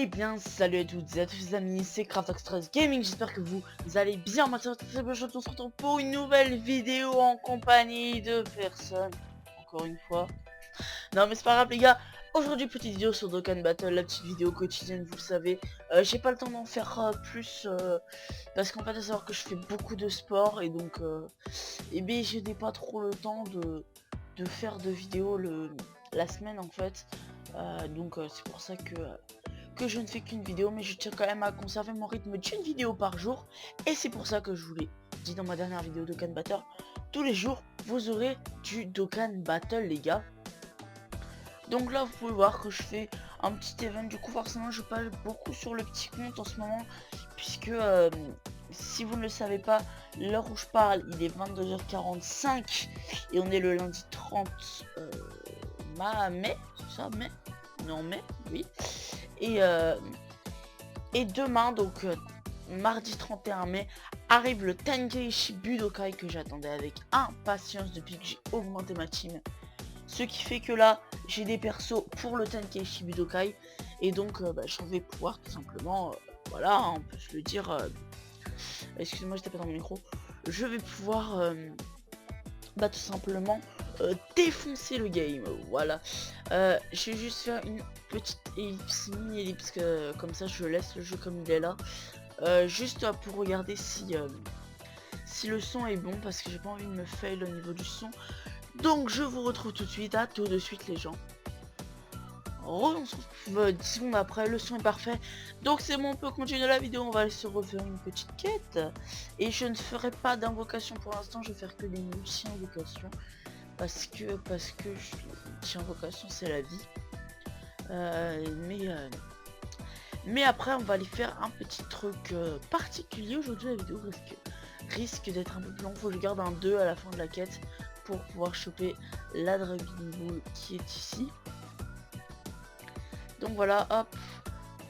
Eh bien salut à toutes et à tous les amis, c'est Craftox13 Gaming, j'espère que vous allez bien. Maintenant on se retrouve pour une nouvelle vidéo en compagnie de personnes, encore une fois. Non mais c'est pas grave les gars, aujourd'hui petite vidéo sur Dokkan Battle, la petite vidéo quotidienne vous le savez. J'ai pas le temps d'en faire plus, parce qu'en fait à savoir que je fais beaucoup de sport et donc et bien je n'ai pas trop le temps de faire de vidéos la semaine en fait. Donc c'est pour ça que je ne fais qu'une vidéo, mais je tiens quand même à conserver mon rythme d'une vidéo par jour. Et c'est pour ça que je vous l'ai dit dans ma dernière vidéo Dokkan Battle, tous les jours vous aurez du Dokkan Battle les gars. Donc là vous pouvez voir que je fais un petit event, du coup forcément je parle beaucoup sur le petit compte en ce moment, puisque si vous ne le savez pas, l'heure où je parle il est 22h45 et on est le lundi 30 mai, c'est ça, mai? Non, mai, oui. Et demain, donc mardi 31 mai, arrive le Tenkaichi Budokai que j'attendais avec impatience depuis que j'ai augmenté ma team. Ce qui fait que là, j'ai des persos pour le Tenkaichi Budokai. Et donc, je vais pouvoir tout simplement, voilà, on peut se le dire. Excusez-moi, je tapé dans mon micro. Je vais pouvoir, tout simplement défoncer le game. Voilà. Je vais juste faire une petite ellipse, mini ellipse, que comme ça je laisse le jeu comme il est là. Juste pour regarder si le son est bon, parce que j'ai pas envie de me fail au niveau du son. Donc je vous retrouve tout de suite, à tout de suite les gens. On se retrouve 10 secondes après, le son est parfait. Donc c'est bon, on peut continuer la vidéo, on va se refaire une petite quête. Et je ne ferai pas d'invocation pour l'instant, je vais faire que des multi-invocations. Parce que multi-invocation c'est la vie. Mais après on va aller faire un petit truc particulier aujourd'hui. La vidéo risque d'être un peu plus long, faut que je garde un 2 à la fin de la quête pour pouvoir choper la Dragon Ball qui est ici. Donc voilà, hop,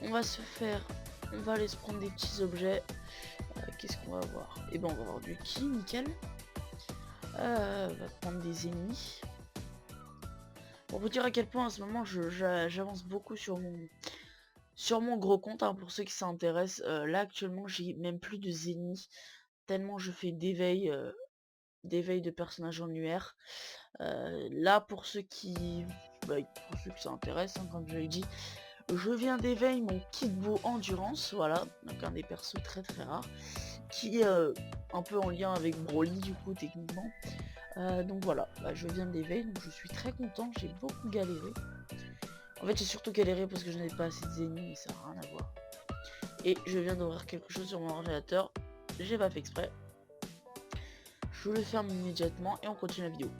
on va aller se prendre des petits objets. Qu'est-ce qu'on va avoir? Et ben on va avoir du ki, nickel. On va prendre des ennemis. Pour vous dire à quel point en ce moment j'avance beaucoup sur mon gros compte, hein, pour ceux qui s'intéressent. Là actuellement j'ai même plus de ennemis, tellement je fais d'éveil de personnages en UR. Là pour ceux qui s'intéressent, hein, comme je l'ai dit, je viens d'éveiller mon Kidbo Endurance, voilà, donc un des persos très très rares, qui est un peu en lien avec Broly du coup techniquement. Donc voilà, je viens d'éveiller, donc je suis très content, j'ai beaucoup galéré. En fait j'ai surtout galéré parce que je n'avais pas assez d'ennemis, mais ça n'a rien à voir. Et je viens d'ouvrir quelque chose sur mon ordinateur, j'ai pas fait exprès. Je le ferme immédiatement et on continue la vidéo.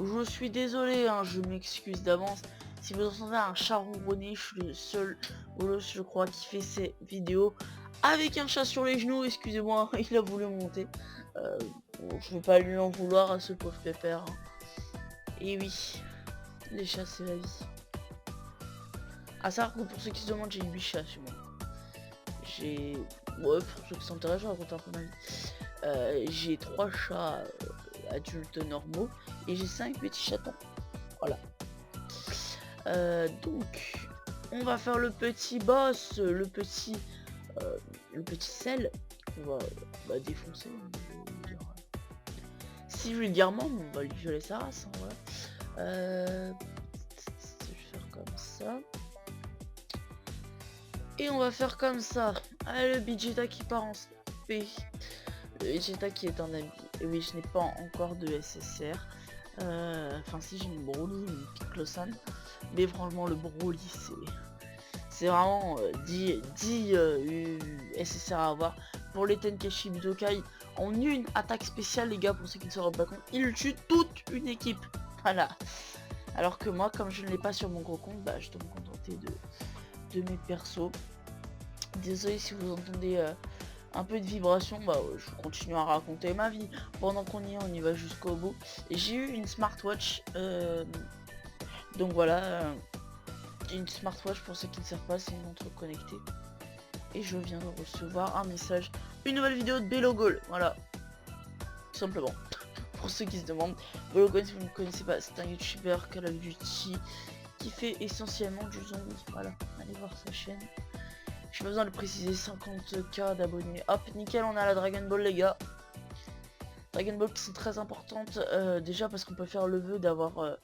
Je suis désolé, hein, je m'excuse d'avance. Si vous entendez un chat ronronner, je suis le seul je crois, qui fait ces vidéos avec un chat sur les genoux. Excusez-moi, il a voulu monter. Je vais pas lui en vouloir à ce pauvre pépère. Et oui, les chats c'est la vie. À savoir que pour ceux qui se demandent, j'ai 8 chats sur moi. Ouais, pour ceux qui s'intéressent, je raconte un peu ma vie. J'ai 3 chats adultes normaux et j'ai 5 petits chatons. Voilà. Donc on va faire le petit boss, le petit sel qu'on va défoncer, si vulgairement, on va lui violer sa race, hein, voilà. Je vais faire comme ça et on va faire comme ça. Allez, le Vegeta qui part en SP, le Vegeta qui est un ami. Et oui, je n'ai pas encore de SSR. Enfin si, j'ai une Broly, une Piccolo-san, mais franchement le Broly c'est vraiment 10 SSR à avoir. Pour les Tenkaichi Budokai, en une attaque spéciale les gars, pour ceux qui ne se rendent pas compte, il tue toute une équipe. Voilà. Alors que moi, comme je ne l'ai pas sur mon gros compte, je dois me contenter de mes persos. Désolé si vous entendez un peu de vibration, je continue à raconter ma vie. Pendant qu'on y est, on y va jusqu'au bout. J'ai eu une smartwatch, donc voilà, une smartwatch pour ceux qui ne savent pas, c'est une montre connectée. Et je viens de recevoir un message, une nouvelle vidéo de Bellogol, voilà, tout simplement. Pour ceux qui se demandent, Bellogol, si vous ne connaissez pas, c'est un youtubeur Call of Duty qui fait essentiellement du zombie. Voilà, allez voir sa chaîne. J'ai besoin de préciser, 50K d'abonnés. Hop, nickel, on a la Dragon Ball les gars. Dragon Ball qui sont très importantes, déjà parce qu'on peut faire le vœu d'avoir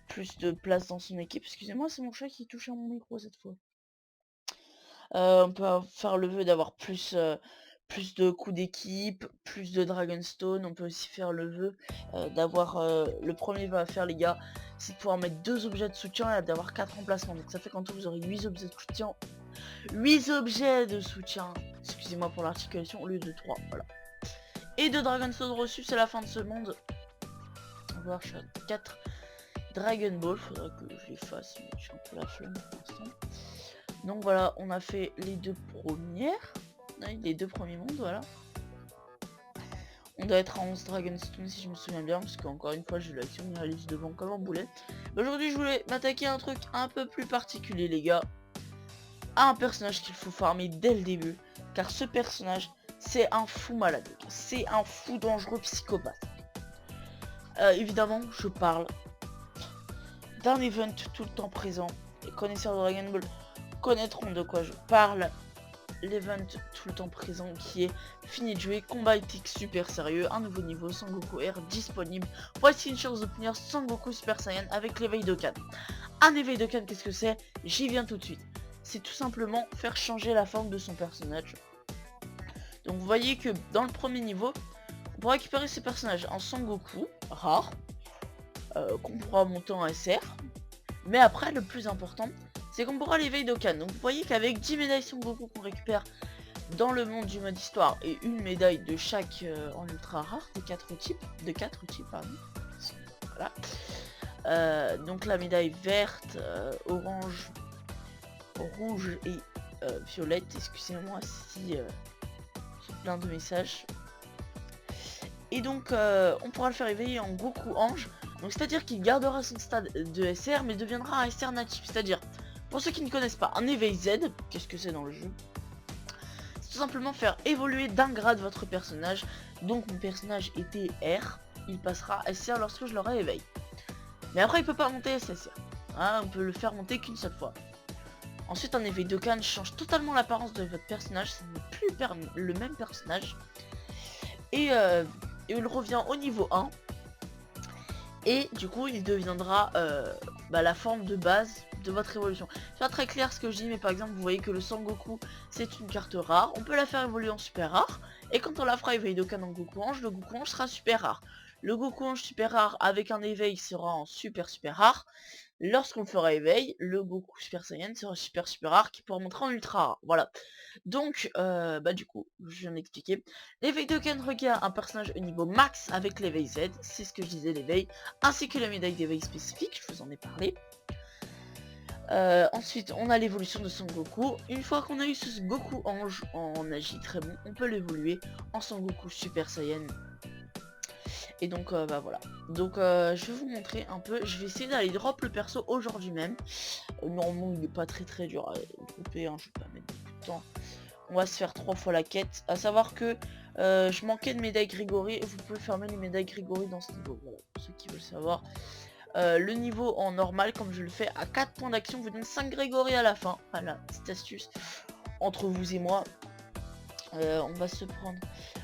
plus de place dans son équipe. Excusez-moi, c'est mon chat qui touche à mon micro cette fois. On peut faire le vœu d'avoir plus de coups d'équipe, plus de Dragonstone. On peut aussi faire le vœu d'avoir le premier vœu à faire les gars, c'est de pouvoir mettre 2 objets de soutien et d'avoir 4 emplacements. Donc ça fait qu'en tout vous aurez 8 objets de soutien. 8 objets de soutien, excusez-moi pour l'articulation, au lieu de 3, voilà. Et de Dragonstone reçu, c'est la fin de ce monde. On va voir, je suis à 4 Dragon Ball, faudrait que je les fasse, mais j'ai un peu la flemme pour l'instant. Donc voilà, on a fait les 2 premières, les 2 premiers mondes, voilà. On doit être à 11 Dragonstone si je me souviens bien, parce qu'encore une fois j'ai eu l'action réaliste devant comme un boulet. Aujourd'hui je voulais m'attaquer à un truc un peu plus particulier les gars, à un personnage qu'il faut farmer dès le début, car ce personnage c'est un fou malade, c'est un fou dangereux psychopathe. Évidemment je parle d'un event tout le temps présent, les connaisseurs de Dragon Ball connaîtront de quoi je parle. L'event tout le temps présent qui est fini de jouer, combat épique super sérieux, un nouveau niveau, Sangoku R disponible. Voici une chance d'obtenir Sangoku Super Saiyan avec l'éveil de Kan. Un éveil de Kan, qu'est-ce que c'est? J'y viens tout de suite. C'est tout simplement faire changer la forme de son personnage. Donc vous voyez que dans le premier niveau, on pourra récupérer ce personnage en Sangoku, rare, qu'on pourra monter en SR. Mais après, le plus important, c'est qu'on pourra l'éveil d'Okan. Donc vous voyez qu'avec 10 médailles Sangoku qu'on récupère dans le monde du mode histoire et une médaille de chaque en ultra rare, de 4 types, pardon. Voilà. Donc la médaille verte, orange, rouge et violette. Excusez-moi si j'ai plein de messages. Et donc on pourra le faire éveiller en Goku Ange. Donc c'est-à-dire qu'il gardera son stade de SR mais deviendra un SR natif. C'est-à-dire, pour ceux qui ne connaissent pas, un éveil Z, qu'est-ce que c'est dans le jeu? C'est tout simplement faire évoluer d'un grade votre personnage. Donc mon personnage était R, il passera SR lorsque je l'aurai éveillé. Mais après il peut pas monter SSR. Hein, on peut le faire monter qu'une seule fois. Ensuite un éveil de Kan change totalement l'apparence de votre personnage, ce n'est plus le même personnage. Et il revient au niveau 1. Et du coup il deviendra la forme de base de votre évolution. C'est pas très clair ce que je dis, mais par exemple vous voyez que le Sangoku c'est une carte rare, on peut la faire évoluer en super rare, et quand on la fera éveiller d'Okan en Goku Ange, le Goku Ange sera super rare. Le Goku Ange super rare avec un éveil sera en super rare. Lorsqu'on le fera éveil, le Goku Super Saiyan sera super rare qui pourra montrer en ultra rare. Voilà. Donc, du coup, je viens d'expliquer. L'éveil de Ken requiert un personnage au niveau max avec l'éveil Z, c'est ce que je disais, l'éveil, ainsi que la médaille d'éveil spécifique, je vous en ai parlé. Ensuite, on a l'évolution de Son Goku. Une fois qu'on a eu ce Goku Ange en agi très bon, on peut l'évoluer en Son Goku Super Saiyan. Et donc voilà. Donc je vais vous montrer un peu. Je vais essayer d'aller drop le perso aujourd'hui même. Normalement il n'est pas très dur à dropper, hein. Je vais pas mettre beaucoup de temps. On va se faire 3 fois la quête. À savoir que je manquais de médaille Grigori. Et vous pouvez fermer les médailles Grigori dans ce niveau. Voilà, pour ceux qui veulent savoir. Le niveau en normal, comme je le fais, à 4 points d'action, vous donne 5 Grigori à la fin. Voilà, petite astuce entre vous et moi. On va se prendre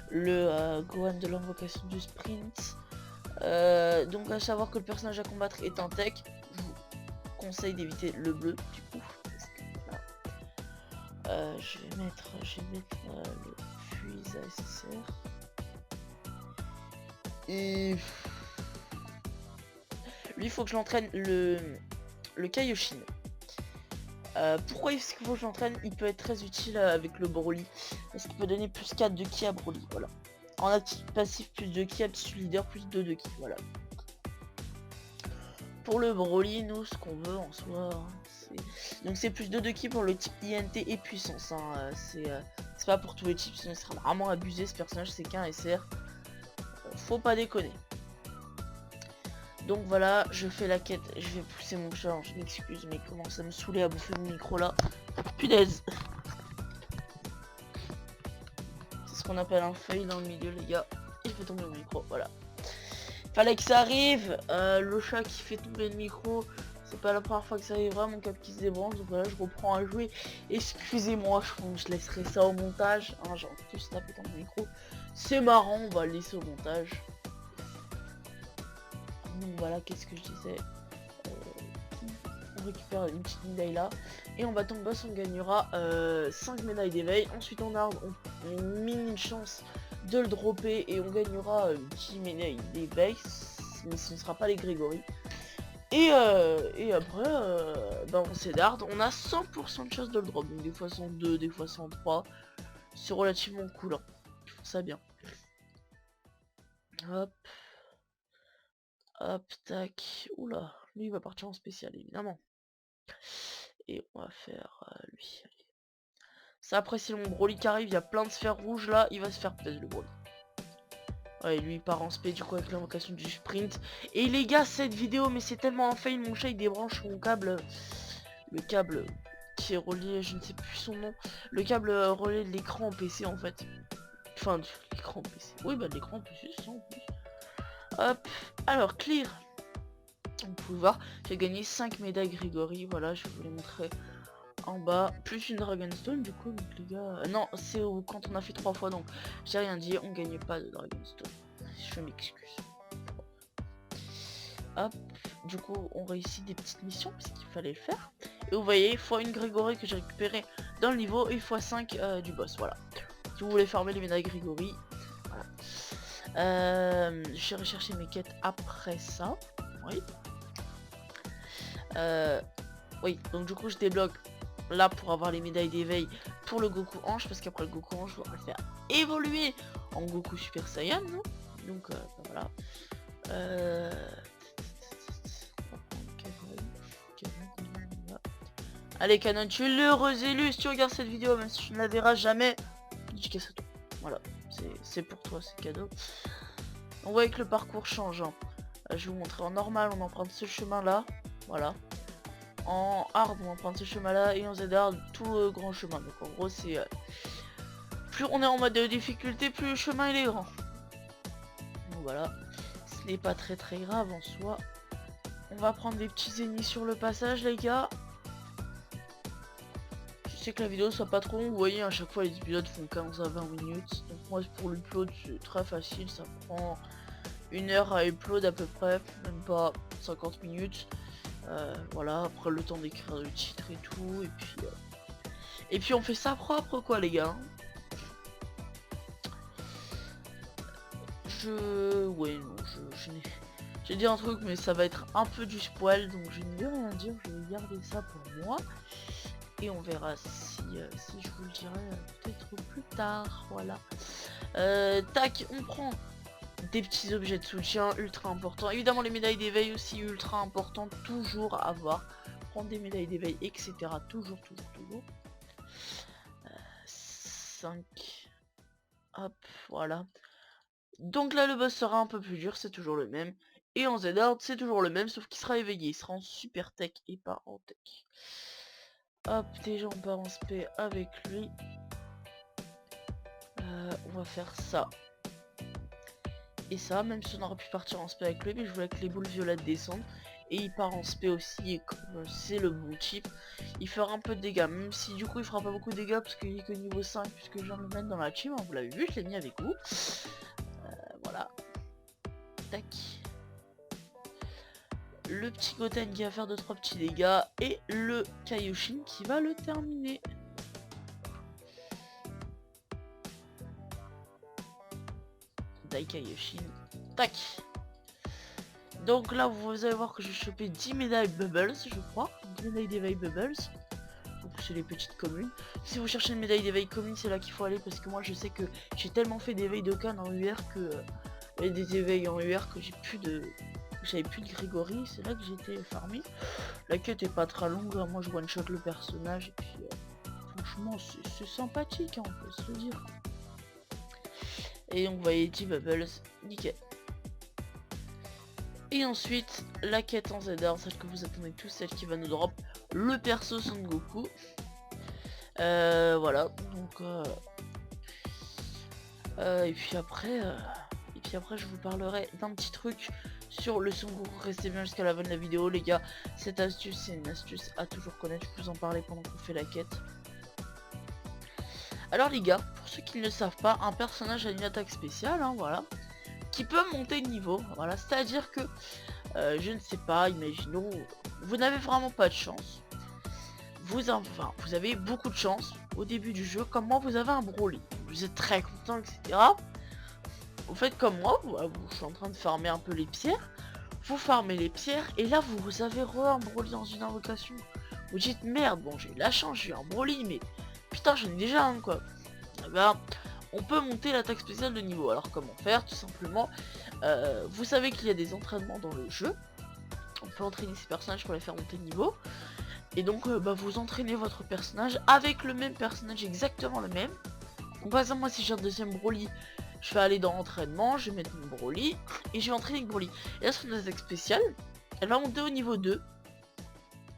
le Gohan de l'invocation du sprint. Donc à savoir que le personnage à combattre est un tech. Je vous conseille d'éviter le bleu du coup. Parce que, voilà. Je vais mettre le fuise ASSR. Et lui il faut que je l'entraîne le Kaioshin. Pourquoi est-ce qu'il faut que je l'entraîne? Il peut être très utile avec le Broly. Parce qu'il peut donner plus 4 de ki à Broly. Voilà. En actif passif, plus de ki, aptitude leader, plus 2 de ki. Voilà. Pour le Broly, nous, ce qu'on veut en soi, donc c'est plus 2 de ki pour le type INT et puissance. Hein. C'est pas pour tous les types, sinon il sera vraiment abusé. Ce personnage, c'est qu'un SR. Faut pas déconner. Donc voilà, je fais la quête, je vais pousser mon chat, je m'excuse mais il commence à me saouler à bouffer mon micro là. Punaise. C'est ce qu'on appelle un fail dans le milieu les gars. Il fait tomber mon micro, voilà. Fallait que ça arrive, le chat qui fait tomber le micro, C'est pas la première fois que ça arrivera, mon câble qui se débranche, donc voilà, je reprends à jouer. Excusez-moi, je laisserai ça au montage, hein, j'ai plus tapé dans le micro. C'est marrant, on va le laisser au montage. Donc voilà, qu'est-ce que je disais, on récupère une petite médaille là, et en battant le boss on gagnera 5 médailles d'éveil. Ensuite on a une mini chance de le dropper et on gagnera une petite médaille d'éveil, mais ce ne sera pas les Grégory. Et après, on s'édarde, on a 100% de chance de le drop, donc des fois 102, des fois 103, c'est relativement cool, hein. Ils font ça bien. Hop, hop, tac, oula, lui il va partir en spécial évidemment. Et on va faire lui. Ça après si mon Broly qui arrive, il y a plein de sphères rouges là, il va se faire peut-être le Broly. Ouais, lui il part en spé du coup avec l'invocation du sprint. Et les gars, cette vidéo, mais c'est tellement un fail, mon chat il débranche mon câble, le câble qui est relié, je ne sais plus son nom, le câble relais de l'écran en PC en fait. Enfin, de l'écran PC. Oui, bah de l'écran PC, c'est ça en plus. Hop, alors clear. Vous pouvez voir, j'ai gagné 5 médailles Grégory, voilà, je vais vous les montrer en bas, plus une Dragonstone du coup, donc les gars, non, c'est quand on a fait 3 fois, donc j'ai rien dit, on gagne pas de Dragonstone, je m'excuse. Hop, du coup on réussit des petites missions puisqu'il fallait le faire, et vous voyez, x1 Grégory que j'ai récupéré dans le niveau, et x5 du boss, voilà. Si vous voulez farmer les médailles Grégory, voilà. Je vais rechercher mes quêtes après ça, oui. Oui, donc du coup je débloque là pour avoir les médailles d'éveil pour le Goku Ange, parce qu'après le Goku Ange, on va le faire évoluer en Goku Super Saiyan, non. Donc voilà. Allez Canon, tu es l'heureux élu. Si tu regardes cette vidéo, même si tu ne la verras jamais, dédicace à toi. Voilà, c'est pour toi, c'est cadeau. On voit que le parcours change, hein. Je vais vous montrer en normal, on emprunte ce chemin là, voilà. En hard on emprunte ce chemin là, et en Z-hard tout le grand chemin. Donc en gros c'est plus on est en mode de difficulté, plus le chemin il est grand. Donc voilà, ce n'est pas très grave en soi. On va prendre des petits ennemis sur le passage les gars. Je sais que la vidéo soit pas trop longue, vous voyez à chaque fois les épisodes font 15 à 20 minutes. Donc moi pour l'upload c'est très facile, ça prend 1 heure à upload à peu près, même pas 50 minutes. Voilà, après le temps d'écrire le titre et tout, et puis on fait ça propre quoi les gars. Ouais non, j'ai dit un truc mais ça va être un peu du spoil, donc je ne vais rien dire, je vais garder ça pour moi. Et on verra si je vous le dirai peut-être plus tard, voilà. Tac, on prend des petits objets de soutien ultra importants. Évidemment les médailles d'éveil aussi ultra important, toujours à avoir. Prendre des médailles d'éveil, etc. Toujours. 5. Hop, voilà. Donc là le boss sera un peu plus dur, c'est toujours le même. Et en Z-hard c'est toujours le même, sauf qu'il sera éveillé, il sera en super tech et pas en tech. Hop, déjà on part en spé avec lui. On va faire ça. Et ça, même si on aurait pu partir en spé avec lui, mais je voulais que les boules violettes descendent. Et il part en spé aussi, et comme c'est le bon type, il fera un peu de dégâts. Même si du coup il fera pas beaucoup de dégâts, parce qu'il est que niveau 5, puisque je viens de le mettre dans la team, hein, vous l'avez vu, je l'ai mis avec vous. Voilà. Tac. Le petit Goten qui va faire 2-3 petits dégâts, et le Kaioshin qui va le terminer. Dai Kaioshin. Tac. Donc là vous allez voir que j'ai chopé 10 médailles Bubbles, je crois. 10 médailles d'éveil Bubbles. Donc c'est les petites communes. Si vous cherchez une médaille d'éveil commune, c'est là qu'il faut aller, parce que moi je sais que j'ai tellement fait d'éveil de Khan en UR que et des éveils en UR que j'avais plus de Grégory, c'est là que j'étais farmé. La quête est pas très longue, hein. Moi je one shot le personnage et puis franchement c'est sympathique, hein, on peut se le dire. Et on voyait 10 Bubbles, nickel. Et ensuite, la quête en Z-hard, celle que vous attendez tous, celle qui va nous drop le perso Son Goku. Voilà, donc et puis après je vous parlerai d'un petit truc sur le Son Goku. Restez bien jusqu'à la fin de la vidéo les gars. Cette astuce c'est une astuce à toujours connaître, je peux vous en parler pendant qu'on fait la quête. Alors les gars, pour ceux qui ne le savent pas, un personnage a une attaque spéciale, hein, voilà, qui peut monter de niveau. Voilà, c'est à dire que je ne sais pas, imaginons, vous n'avez vraiment pas de chance. Vous avez beaucoup de chance au début du jeu, comme moi vous avez un Broly. Vous êtes très content, etc. Vous faites comme moi, je suis en train de farmer un peu les pierres. Vous farmez les pierres et là vous avez un Broly dans une invocation. Vous dites merde, bon j'ai eu la chance, j'ai eu un Broly, mais putain j'en ai déjà un quoi. Et ben, on peut monter l'attaque spéciale de niveau. Alors comment faire? Tout simplement, vous savez qu'il y a des entraînements dans le jeu. On peut entraîner ces personnages pour les faire monter de niveau. Et donc vous entraînez votre personnage avec le même personnage, exactement le même. Donc par exemple moi si j'ai un deuxième Broly, je vais aller dans entraînement, je vais mettre mon Broly et je vais entraîner avec Broly. Et là son attaque spéciale, elle va monter au niveau 2.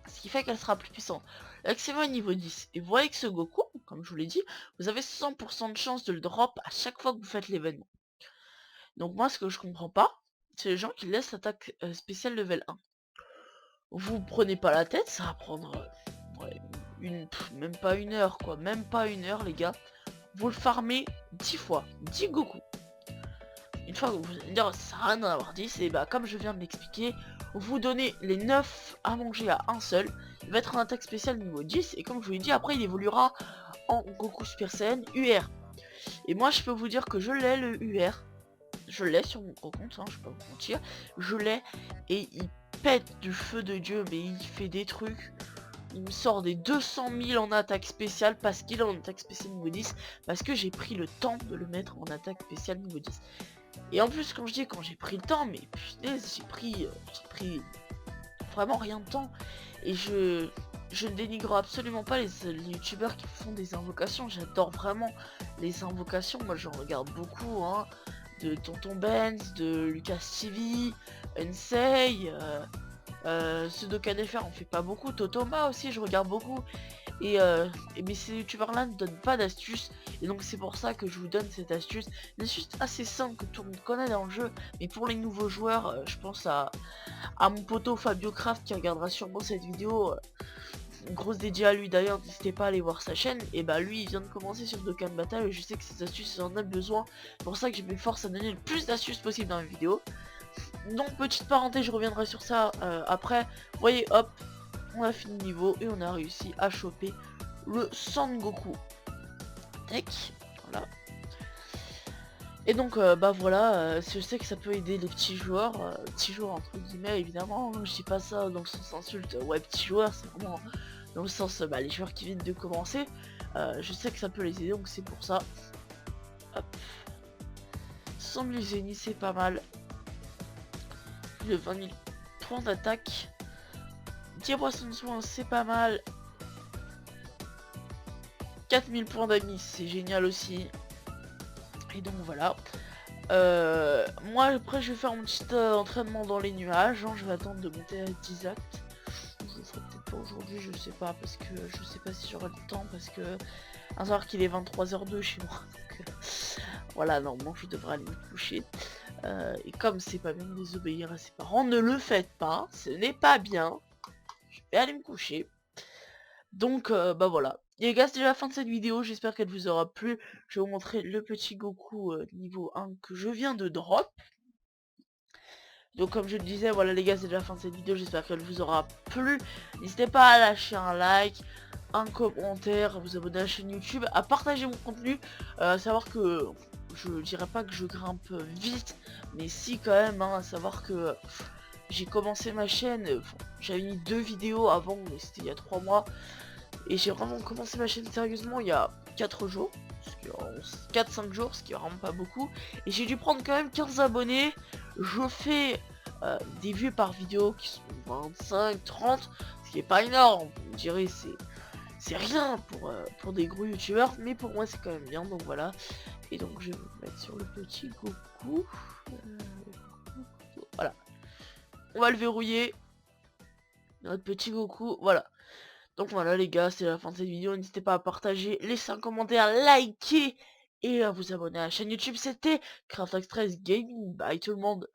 Ce qui fait qu'elle sera plus puissante. L'accès niveau 10. Et vous voyez que ce Goku, comme je vous l'ai dit, vous avez 100% de chance de le drop à chaque fois que vous faites l'événement. Donc moi ce que je comprends pas, c'est les gens qui laissent l'attaque spéciale level 1. Vous prenez pas la tête, ça va prendre même pas une heure quoi, même pas une heure les gars. Vous le farmez 10 fois, 10 Goku. Une fois que vous allez me dire ça sert à rien d'en avoir 10, et bah comme je viens de l'expliquer, vous donnez les 9 à manger à un seul, il va être en attaque spéciale niveau 10, et comme je vous l'ai dit, après il évoluera en Goku Super Saiyan UR. Et moi je peux vous dire que je l'ai le UR, je l'ai sur mon gros compte, hein, je peux pas vous mentir, je l'ai, et il pète du feu de Dieu, mais il fait des trucs. Il me sort des 200 000 en attaque spéciale parce qu'il est en attaque spéciale niveau 10, parce que j'ai pris le temps de le mettre en attaque spéciale niveau 10. Et en plus quand j'ai pris le temps, mais punaise, j'ai pris vraiment rien de temps. Et je ne dénigre absolument pas les youtubeurs qui font des invocations, j'adore vraiment les invocations, moi j'en regarde beaucoup, hein, de Tonton Benz, de Lucas TV, Ensei, Sudokan FR on fait pas beaucoup, Totoma aussi je regarde beaucoup, et mais ces youtubeurs là ne donnent pas d'astuces, et donc c'est pour ça que je vous donne cette astuce. C'est juste assez simple que tout le monde connaît dans le jeu, mais pour les nouveaux joueurs, je pense à mon poteau Fabio Craft qui regardera sûrement cette vidéo, une grosse dédiée à lui d'ailleurs, n'hésitez pas à aller voir sa chaîne. Et bah lui il vient de commencer sur Dokkan Battle et je sais que ces astuces en a besoin, c'est pour ça que je m'efforce à donner le plus d'astuces possible dans les vidéos. Donc petite parenthèse, je reviendrai sur ça après. Vous voyez, hop, on a fini le niveau et on a réussi à choper le Son Goku Tech, voilà. Et donc bah voilà, je sais que ça peut aider les petits joueurs entre guillemets évidemment, je dis pas ça dans le sens insulte, ouais petits joueurs, c'est vraiment dans le sens les joueurs qui viennent de commencer, je sais que ça peut les aider, donc c'est pour ça. Hop. 100 000 génies, c'est pas mal. Plus de 20 000 points d'attaque. 10 poissons de soins, c'est pas mal. 4000 points d'amis, c'est génial aussi. Et donc voilà. Moi après je vais faire mon petit entraînement dans les nuages, hein. Je vais attendre de monter à 10 actes. Je le ferai peut-être pas aujourd'hui, je sais pas, parce que je sais pas si j'aurai le temps, parce que à savoir qu'il est 23h02 chez moi. Donc, voilà, normalement je devrais aller me coucher. Et comme c'est pas bien de désobéir à ses parents, ne le faites pas, ce n'est pas bien. Je vais aller me coucher. Donc bah voilà. Et les gars, c'est déjà la fin de cette vidéo, j'espère qu'elle vous aura plu. Je vais vous montrer le petit Goku niveau 1 que je viens de drop. Donc comme je le disais, voilà les gars, c'est déjà la fin de cette vidéo, j'espère qu'elle vous aura plu. N'hésitez pas à lâcher un like, un commentaire, à vous abonner à la chaîne YouTube, à partager mon contenu. À savoir que je dirais pas que je grimpe vite, mais si quand même, hein, à savoir que j'ai commencé ma chaîne, j'avais mis 2 vidéos avant, mais c'était il y a 3 mois. Et j'ai vraiment commencé ma chaîne sérieusement il y a 4 jours, 4-5 jours, ce qui est vraiment pas beaucoup. Et j'ai dû prendre quand même 15 abonnés. Je fais des vues par vidéo qui sont 25, 30, ce qui est pas énorme. Vous me direz c'est rien pour des gros youtubeurs, mais pour moi c'est quand même bien, donc voilà. Et donc je vais vous mettre sur le petit Goku. Voilà. On va le verrouiller. Notre petit Goku, voilà. Donc voilà les gars, c'est la fin de cette vidéo, n'hésitez pas à partager, laisser un commentaire, liker et à vous abonner à la chaîne YouTube. C'était Craft Express Gaming, bye tout le monde.